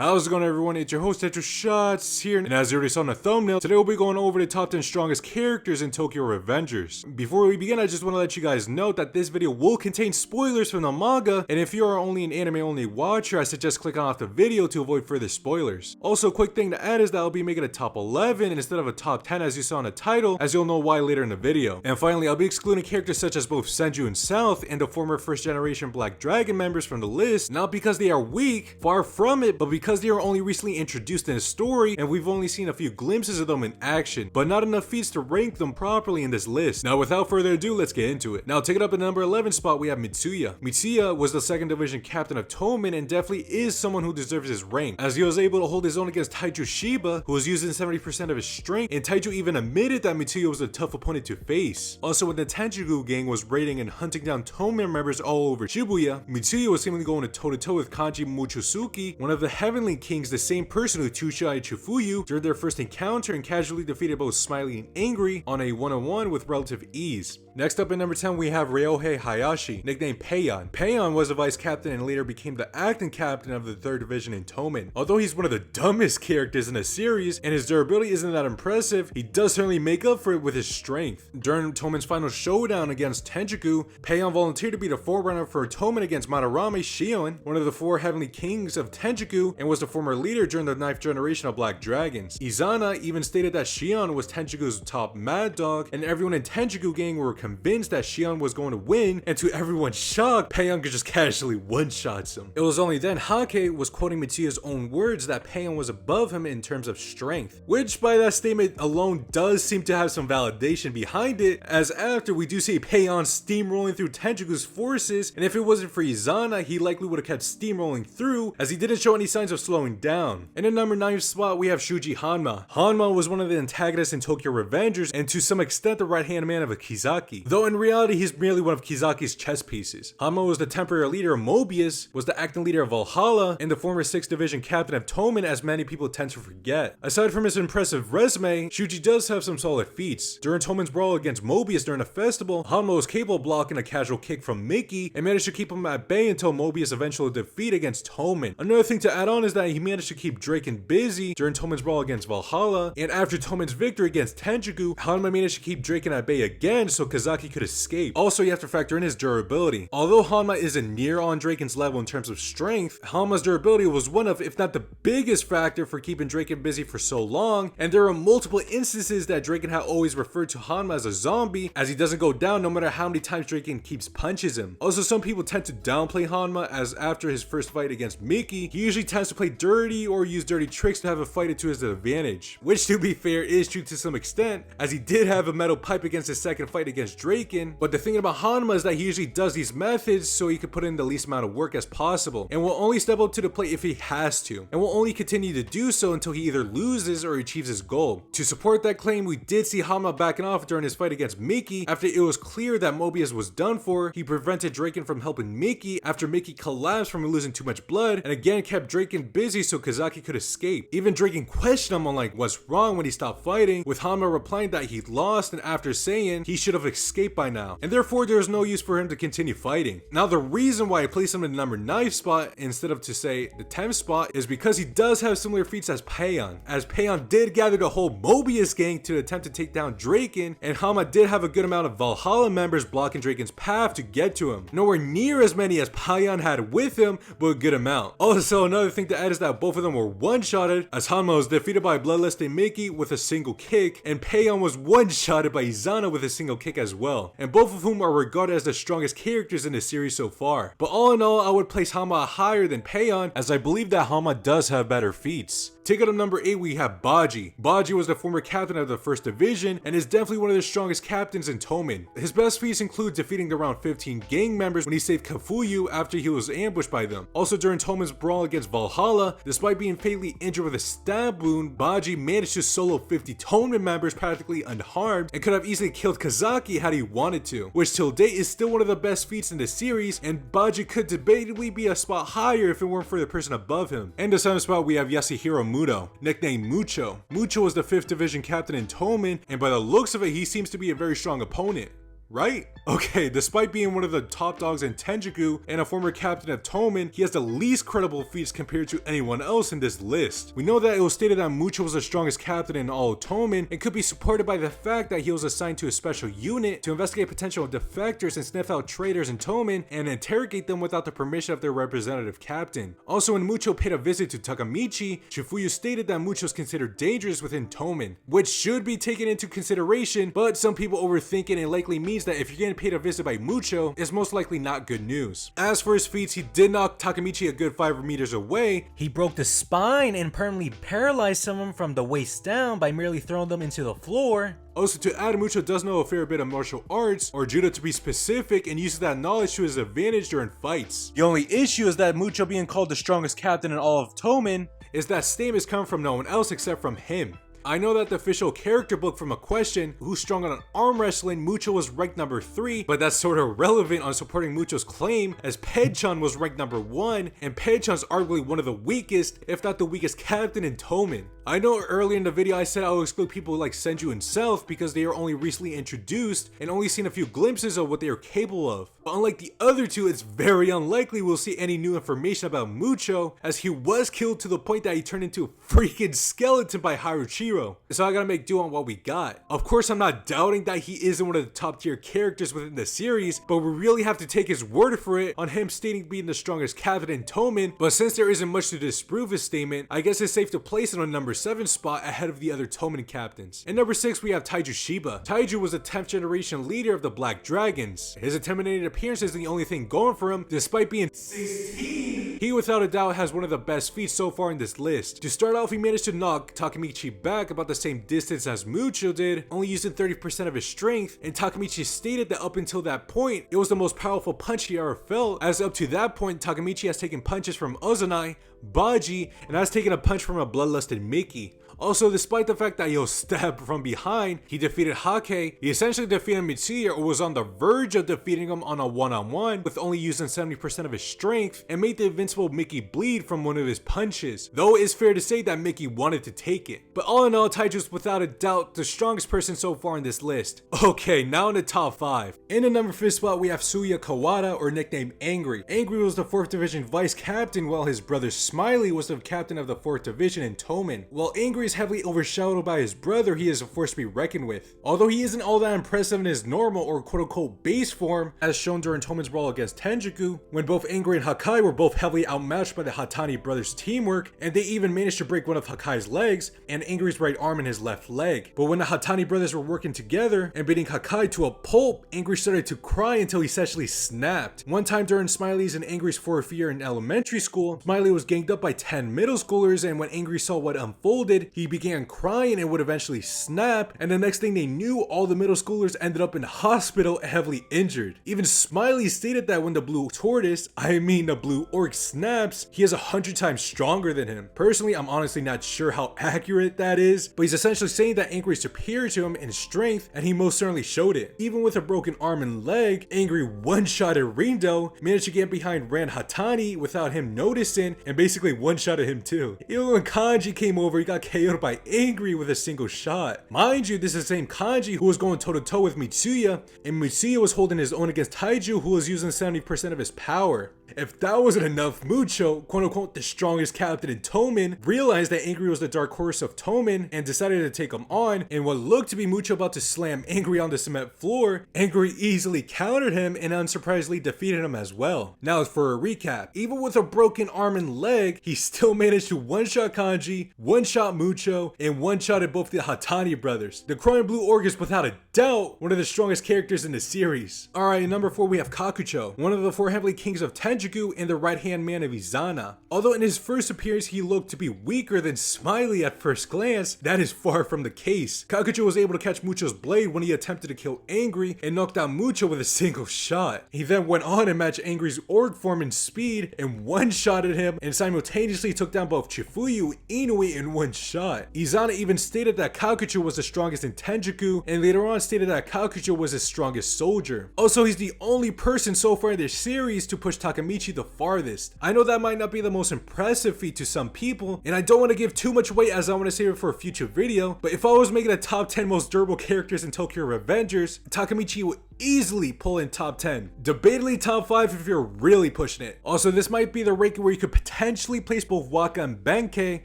How's it going, everyone? It's your host Tetris Shots here, and as you already saw in the thumbnail, today we'll be going over the top 10 strongest characters in Tokyo Revengers. Before we begin, I just want to let you guys know that this video will contain spoilers from the manga, and if you are only an anime only watcher, I suggest clicking off the video to avoid further spoilers. Also, a quick thing to add is that I'll be making a top 11 instead of a top 10 as you saw in the title, as you'll know why later in the video. And finally, I'll be excluding characters such as both Senju and South and the former first generation Black Dragon members from the list, not because they are weak, far from it, but because they are only recently introduced in the story and we've only seen a few glimpses of them in action, but not enough feats to rank them properly in this list. Now without further ado, let's get into it. Now taking up at number 11 spot, we have Mitsuya. Mitsuya was the 2nd division captain of Tomen and definitely is someone who deserves his rank, as he was able to hold his own against Taiju Shiba, who was using 70% of his strength, and Taiju even admitted that Mitsuya was a tough opponent to face. Also, when the Tenjiku gang was raiding and hunting down Tomen members all over Shibuya, Mitsuya was seemingly going toe-to-toe with Kanji Mochizuki, one of the Heavenly Kings, the same person who Chushai Chifuyu during their first encounter, and casually defeated both Smiley and Angry on a one-on-one with relative ease. Next up at number 10, we have Ryohei Hayashi, nicknamed Peion. Peion was a vice captain and later became the acting captain of the 3rd division in Tomen. Although he's one of the dumbest characters in the series and his durability isn't that impressive, he does certainly make up for it with his strength. During Tomen's final showdown against Tenjiku, Peion volunteered to be the forerunner for Tomen against Madarame Shion, one of the 4 heavenly kings of Tenjiku, and was the former leader during the 9th generation of Black Dragons. Izana even stated that Shion was Tenjiku's top mad dog, and everyone in Tenjiku gang were convinced that Shion was going to win, and to everyone's shock, Peion could just casually one-shots him. It was only then Hake was quoting Mitsuya's own words that Peion was above him in terms of strength, which by that statement alone does seem to have some validation behind it, as after we do see Peion steamrolling through Tenjiku's forces, and if it wasn't for Izana, he likely would have kept steamrolling through, as he didn't show any signs of slowing down. In the number 9 spot, we have Shuji Hanma. Hanma was one of the antagonists in Tokyo Revengers, and to some extent the right-hand man of Kizaki, though in reality he's merely one of Kizaki's chess pieces. Hanma was the temporary leader of Mobius, was the acting leader of Valhalla, and the former 6th division captain of Tomen, as many people tend to forget. Aside from his impressive resume, Shuji does have some solid feats. During Tomen's brawl against Mobius during a festival, Hanma was capable of blocking a casual kick from Mickey and managed to keep him at bay until Mobius' eventual defeat against Tomen. Another thing to add on is that he managed to keep Draken busy during Tomen's brawl against Valhalla, and after Tomen's victory against Tenjiku, Hanma managed to keep Draken at bay again so Kazaki could escape. Also, you have to factor in his durability. Although Hanma isn't near on Draken's level in terms of strength, Hanma's durability was one of, if not the biggest factor for keeping Draken busy for so long, and there are multiple instances that Draken had always referred to Hanma as a zombie, as he doesn't go down no matter how many times Draken keeps punches him. Also, some people tend to downplay Hanma, as after his first fight against Mickey, he usually tends to play dirty or use dirty tricks to have a fight to his advantage, which to be fair is true to some extent, as he did have a metal pipe against his second fight against Draken. But the thing about Hanma is that he usually does these methods so he could put in the least amount of work as possible, and will only step up to the plate if he has to, and will only continue to do so until he either loses or achieves his goal. To support that claim, we did see Hanma backing off during his fight against Mickey after it was clear that Mobius was done for. He prevented Draken from helping Mickey after Mickey collapsed from losing too much blood, and again kept Draken busy so Kazaki could escape. Even Draken questioned him on like what's wrong when he stopped fighting, with Hanma replying that he'd lost and after saying he should have escaped by now, and therefore there was no use for him to continue fighting. Now the reason why I placed him in the number 9 spot instead of to say the 10th spot is because he does have similar feats as Peion, as Peion did gather the whole Mobius gang to attempt to take down Draken, and Hanma did have a good amount of Valhalla members blocking Draken's path to get to him. Nowhere near as many as Peion had with him, but a good amount. Also, another thing to add is that both of them were one-shotted, as Hanma was defeated by Bloodlusting Mickey with a single kick, and Peion was one-shotted by Izana with a single kick as well, and both of whom are regarded as the strongest characters in the series so far. But all in all, I would place Hanma higher than Peion, as I believe that Hanma does have better feats. Taking up number 8, we have Baji. Baji was the former captain of the 1st division and is definitely one of the strongest captains in Tomen. His best feats include defeating the around 15 gang members when he saved Kafuyu after he was ambushed by them. Also, during Tomen's brawl against Valhalla, despite being fatally injured with a stab wound, Baji managed to solo 50 Tomen members practically unharmed and could have easily killed Kazaki had he wanted to, which till date is still one of the best feats in the series, and Baji could debatably be a spot higher if it weren't for the person above him. In the 7th spot, we have Yasuhiro Muto, nicknamed Mucho. Mucho was the 5th division captain in Tomen, and by the looks of it, he seems to be a very strong opponent. right? Okay, despite being one of the top dogs in Tenjiku and a former captain of Tomen, he has the least credible feats compared to anyone else in this list. We know that it was stated that Mucho was the strongest captain in all of Tomen and could be supported by the fact that he was assigned to a special unit to investigate potential defectors and sniff out traitors in Tomen and interrogate them without the permission of their representative captain. Also, when Mucho paid a visit to Takamichi, Shifuyu stated that Mucho is considered dangerous within Tomen, which should be taken into consideration, but some people overthink it and likely means that if you're getting paid a visit by Mucho, it's most likely not good news. As for his feats, he did knock Takamichi a good 5 meters away. He broke the spine and permanently paralyzed someone from the waist down by merely throwing them into the floor. Also, to add, Mucho does know a fair bit of martial arts, or judo to be specific, and uses that knowledge to his advantage during fights. The only issue is that Mucho being called the strongest captain in all of Tomen is that statements come from no one else except from him. I know that the official character book from a question who's strong on arm wrestling, Mucho was ranked number 3, but that's sort of relevant on supporting Mucho's claim as Pedchan was ranked number 1, and Pedchan's arguably one of the weakest, if not the weakest captain in Tomen. I know earlier in the video I said I will exclude people like Senju and Self because they are only recently introduced and only seen a few glimpses of what they are capable of. But unlike the other two, it's very unlikely we'll see any new information about Mucho, as he was killed to the point that he turned into a freaking skeleton by Haruchiro. So I gotta make do on what we got. Of course, I'm not doubting that he isn't one of the top tier characters within the series, but we really have to take his word for it on him stating being the strongest captain in Tomen. But since there isn't much to disprove his statement, I guess it's safe to place it on number 7 spot ahead of the other Tomen captains. And number 6, we have Taiju Shiba. Taiju was a 10th generation leader of the Black Dragons. His intimidating appearance is the only thing going for him, despite being 16. He without a doubt has one of the best feats so far in this list. To start off, he managed to knock Takamichi back about the same distance as Mucho did, only using 30% of his strength, and Takamichi stated that up until that point, it was the most powerful punch he ever felt, as up to that point, Takamichi has taken punches from Ozanai, Baji, and has taken a punch from a bloodlusted Mickey. Also, despite the fact that he was stabbed from behind, he defeated Hake, he essentially defeated Mitsuya, or was on the verge of defeating him on a one-on-one with only using 70% of his strength, and made the invincible Mickey bleed from one of his punches, though it is fair to say that Mickey wanted to take it. But all in all, Taiju is without a doubt the strongest person so far in this list. Okay, now in the top 5. In the number 5 spot, we have Suya Kawada, or nicknamed Angry. Angry was the 4th Division vice captain, while his brother Smiley was the captain of the 4th Division in Tomen. While Angry is heavily overshadowed by his brother, he is a force to be reckoned with. Although he isn't all that impressive in his normal or quote-unquote base form, as shown during Tomen's brawl against Tenjiku, when both Angry and Hakai were both heavily outmatched by the Hatani brothers' teamwork, and they even managed to break one of Hakai's legs and Angry's right arm and his left leg. But when the Hatani brothers were working together and beating Hakai to a pulp, Angry started to cry until he essentially snapped. One time during Smiley's and Angry's 4th year in elementary school, Smiley was ganged up by 10 middle schoolers, and when Angry saw what unfolded, he began crying and would eventually snap, and the next thing they knew, all the middle schoolers ended up in the hospital heavily injured. Even Smiley stated that when the blue tortoise, the blue orc snaps, he is 100 times stronger than him. Personally, I'm honestly not sure how accurate that is, but he's essentially saying that Angry is superior to him in strength, and he most certainly showed it. Even with a broken arm and leg, Angry one-shotted Rindo, managed to get behind Ran Hatani without him noticing, and basically one-shotted him too. Even when Kanji came over, he got KO'd by Angry with a single shot. Mind you, this is the same Kanji who was going toe-to-toe with Mitsuya, and Mitsuya was holding his own against Taiju, who was using 70% of his power. If that wasn't enough, Mucho, quote-unquote the strongest captain in Tomen, realized that Angry was the dark horse of Tomen and decided to take him on, and what looked to be Mucho about to slam Angry on the cement floor, Angry easily countered him and unsurprisingly defeated him as well. Now for a recap, even with a broken arm and leg, he still managed to one-shot Kanji, one-shot Mucho, and one-shotted both the Hatani brothers. The Crying Blue Orc is without a doubt one of the strongest characters in the series. Alright, number 4 we have Kakucho, one of the 4 heavenly kings of Tenjiku and the right-hand man of Izana. Although in his first appearance he looked to be weaker than Smiley at first glance, that is far from the case. Kakucho was able to catch Mucho's blade when he attempted to kill Angry and knocked out Mucho with a single shot. He then went on and matched Angry's orc form and speed and one-shotted him, and simultaneously took down both Chifuyu and Inui in one shot. Izana even stated that Kakucho was the strongest in Tenjiku, and later on stated that Kakucho was his strongest soldier. Also, he's the only person so far in this series to push Takamichi the farthest. I know that might not be the most impressive feat to some people, and I don't want to give too much weight as I want to save it for a future video, but if I was making a top 10 most durable characters in Tokyo Revengers, Takamichi would easily pull in top 10. Debatably top 5 if you're really pushing it. Also, this might be the ranking where you could potentially place both Waka and Benkei,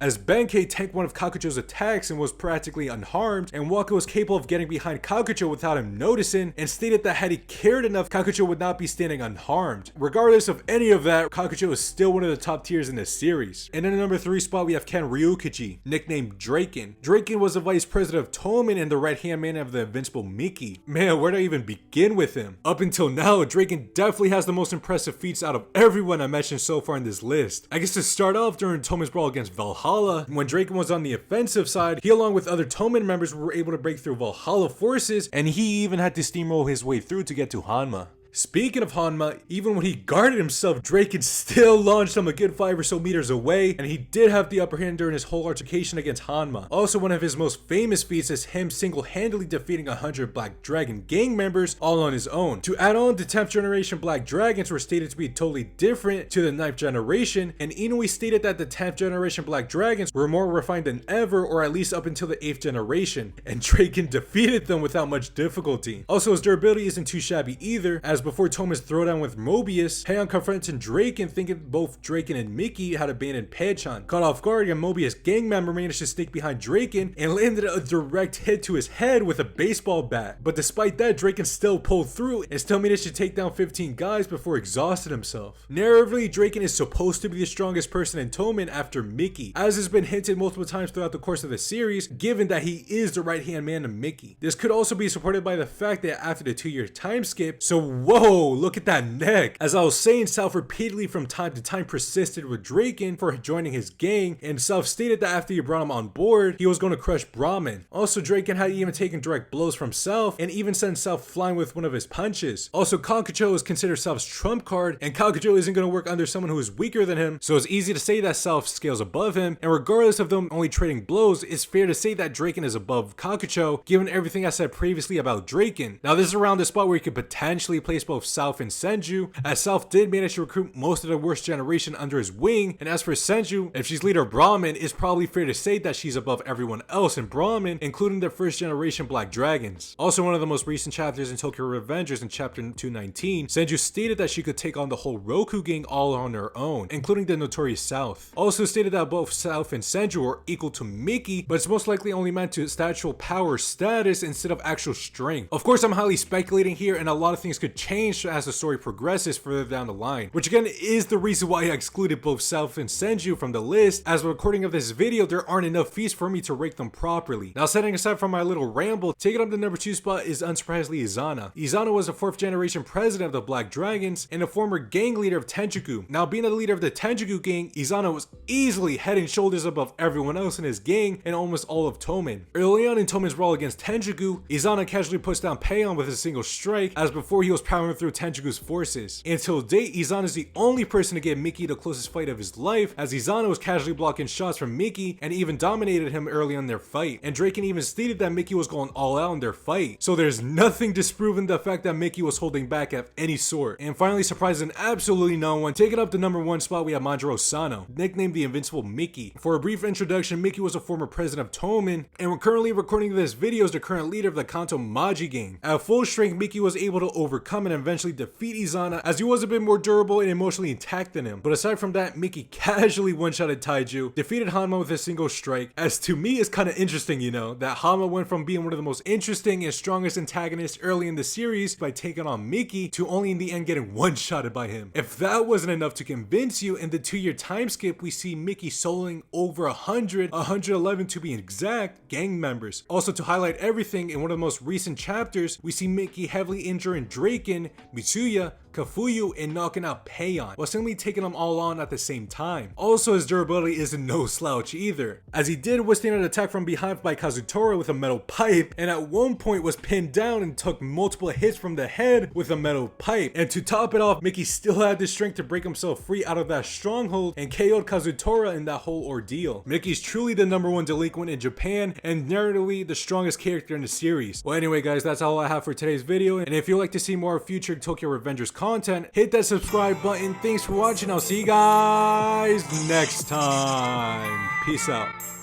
as Benkei tanked one of Kakucho's attacks and was practically unharmed, and Waka was capable of getting behind Kakucho without him noticing, and stated that had he cared enough, Kakucho would not be standing unharmed. Regardless of any of that, Kakucho is still one of the top tiers in this series. And in the number 3 spot, we have Ken Ryukichi, nicknamed Draken. Draken was the vice president of Toman and the right-hand man of the invincible Miki. Man, where do I even begin with him? Up until now, Draken definitely has the most impressive feats out of everyone I mentioned so far in this list. I guess to start off, during Toman's brawl against Valhalla, when Draken was on the offensive side, he along with other Toman members were able to break through Valhalla forces, and he even had to steamroll his way through to get to Hanma. Speaking of Hanma, even when he guarded himself, Draken still launched him a good 5 or so meters away, and he did have the upper hand during his whole altercation against Hanma. Also, one of his most famous feats is him single-handedly defeating 100 Black Dragon gang members all on his own. To add on, the 10th generation Black Dragons were stated to be totally different to the 9th generation, and Inoue stated that the 10th generation Black Dragons were more refined than ever, or at least up until the 8th generation, and Draken defeated them without much difficulty. Also, his durability isn't too shabby either, as before Toma's throwdown with Mobius, Heian confronting Draken thinking both Draken and Miki had abandoned Pechan. Caught off guard, and Mobius gang member managed to sneak behind Draken and landed a direct hit to his head with a baseball bat. But despite that, Draken still pulled through and still managed to take down 15 guys before exhausting himself. Narratively, Draken is supposed to be the strongest person in Toman after Miki, as has been hinted multiple times throughout the course of the series, given that he is the right-hand man to Miki. This could also be supported by the fact that after the 2-year time skip, so whoa, look at that neck. As I was saying, South repeatedly from time to time persisted with Draken for joining his gang, and South stated that after he brought him on board, he was going to crush Brahmin. Also, Draken had even taken direct blows from South and even sent South flying with one of his punches. Also, Kakucho is considered South's trump card, and Kakucho isn't going to work under someone who is weaker than him, so it's easy to say that South scales above him, and regardless of them only trading blows, it's fair to say that Draken is above Kakucho, given everything I said previously about Draken. Now, this is around the spot where you could potentially place both South and Senju, as South did manage to recruit most of the worst generation under his wing, and as for Senju, if she's leader Brahmin, it's probably fair to say that she's above everyone else in Brahmin, including the first generation Black Dragons. Also, one of the most recent chapters in Tokyo Revengers in chapter 219, Senju stated that she could take on the whole Roku gang all on her own, including the notorious South. Also stated that both South and Senju are equal to Miki, but it's most likely only meant to statual power status instead of actual strength. Of course, I'm highly speculating here, and a lot of things could change as the story progresses further down the line, which again is the reason why I excluded both South and Senju from the list, as the recording of this video there aren't enough feats for me to rank them properly. Now, setting aside from my little ramble, taking up the number 2 spot is unsurprisingly Izana. Izana was a 4th generation president of the Black Dragons and a former gang leader of Tenjiku. Now, being the leader of the Tenjiku gang, Izana was easily head and shoulders above everyone else in his gang and almost all of Toman. Early on in Toman's brawl against Tenjiku, Izana casually pushed down Payon with a single strike, as before he was powering through Tenjiku's forces. Until date, Izana is the only person to give Miki the closest fight of his life, as Izana was casually blocking shots from Miki and even dominated him early on their fight. And Draken even stated that Miki was going all out in their fight. So there's nothing disproving the fact that Miki was holding back of any sort. And finally, surprising absolutely no one, taking up the number 1 spot, we have Manjiro Sano, nicknamed the Invincible Miki. For a brief introduction, Miki was a former president of Toman, and we're currently recording this video as the current leader of the Kanto Maji gang. At full strength, Miki was able to overcome and eventually defeat Izana, as he was a bit more durable and emotionally intact than him. But aside from that, Miki casually one-shotted Taiju, defeated Hanma with a single strike, as to me it's kind of interesting, you know, that Hanma went from being one of the most interesting and strongest antagonists early in the series by taking on Miki to only in the end getting one-shotted by him. If that wasn't enough to convince you, in the 2-year time skip we see Miki soloing over 111 to be exact, gang members. Also, to highlight everything, in one of the most recent chapters we see Miki heavily injuring Draken, Mitsuya, Kafuyu, and knocking out Payon, while simply taking them all on at the same time. Also, his durability isn't no slouch either, as he did withstand an attack from behind by Kazutora with a metal pipe, and at one point was pinned down and took multiple hits from the head with a metal pipe. And to top it off, Miki still had the strength to break himself free out of that stronghold and KO'd Kazutora in that whole ordeal. Miki's truly the number 1 delinquent in Japan, and narratively the strongest character in the series. Well, anyway guys, that's all I have for today's video, and if you'd like to see more future Tokyo Revengers content, hit that subscribe button. Thanks for watching. I'll see you guys next time. Peace out.